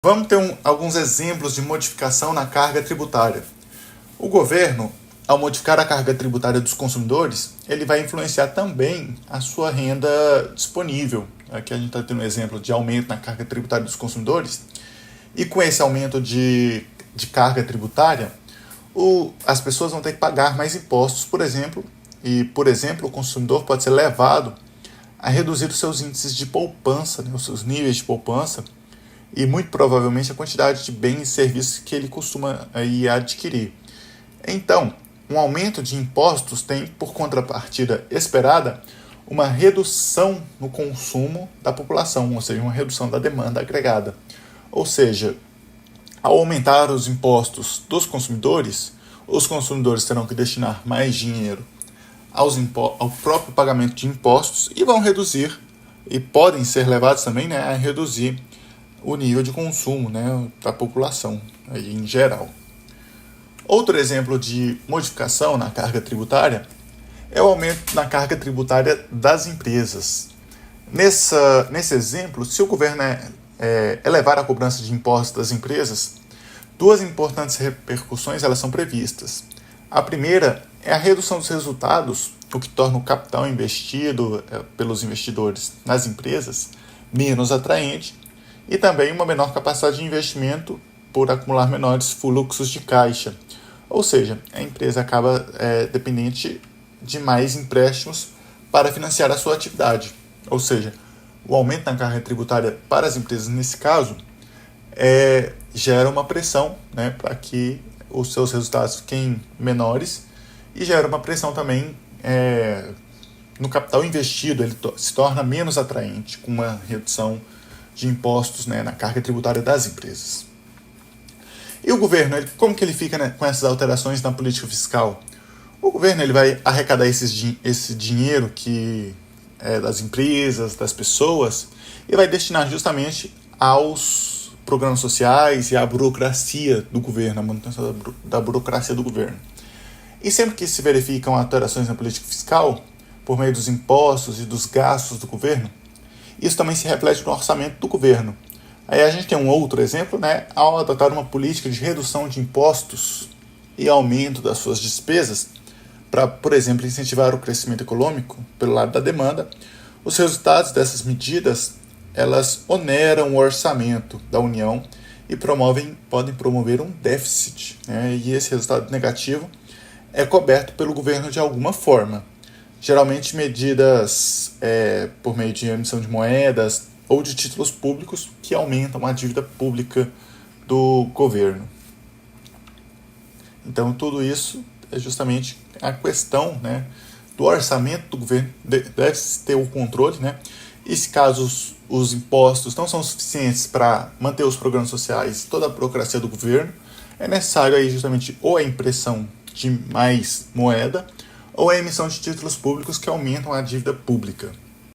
Vamos ter alguns exemplos de modificação na carga tributária. O governo, ao modificar a carga tributária dos consumidores, ele vai influenciar também a sua renda disponível. Aqui a gente está tendo um exemplo de aumento na carga tributária dos consumidores. E com esse aumento de carga tributária, as pessoas vão ter que pagar mais impostos, por exemplo. E, por exemplo, o consumidor pode ser levado a reduzir os seus índices de poupança, os seus níveis de poupança, e muito provavelmente a quantidade de bens e serviços que ele costuma adquirir. Então, um aumento de impostos tem, por contrapartida esperada, uma redução no consumo da população, ou seja, uma redução da demanda agregada. Ou seja, ao aumentar os impostos dos consumidores, os consumidores terão que destinar mais dinheiro ao próprio pagamento de impostos e vão reduzir, e podem ser levados também a reduzir o nível de consumo da população em geral. Outro exemplo de modificação na carga tributária é o aumento na carga tributária das empresas. Nesse exemplo, se o governo elevar a cobrança de impostos das empresas, duas importantes repercussões elas são previstas. A primeira é a redução dos resultados, o que torna o capital investido pelos investidores nas empresas menos atraente, e também uma menor capacidade de investimento por acumular menores fluxos de caixa. Ou seja, a empresa acaba dependente de mais empréstimos para financiar a sua atividade. Ou seja, o aumento na carga tributária para as empresas, nesse caso, gera uma pressão para que os seus resultados fiquem menores e gera uma pressão também no capital investido, ele se torna menos atraente com uma redução de impostos na carga tributária das empresas. E o governo, como que ele fica com essas alterações na política fiscal? O governo ele vai arrecadar esse dinheiro que é das empresas, das pessoas, e vai destinar justamente aos programas sociais e à burocracia do governo, a manutenção da burocracia do governo. E sempre que se verificam alterações na política fiscal, por meio dos impostos e dos gastos do governo, isso também se reflete no orçamento do governo. Aí a gente tem um outro exemplo, ao adotar uma política de redução de impostos e aumento das suas despesas, para, por exemplo, incentivar o crescimento econômico pelo lado da demanda, os resultados dessas medidas, elas oneram o orçamento da União e podem promover um déficit. E esse resultado negativo é coberto pelo governo de alguma forma. Geralmente medidas por meio de emissão de moedas ou de títulos públicos que aumentam a dívida pública do governo. Então tudo isso é justamente a questão do orçamento do governo, deve ter o controle, e se caso os impostos não são suficientes para manter os programas sociais e toda a burocracia do governo, é necessário aí justamente ou a impressão de mais moeda ou a emissão de títulos públicos que aumentam a dívida pública.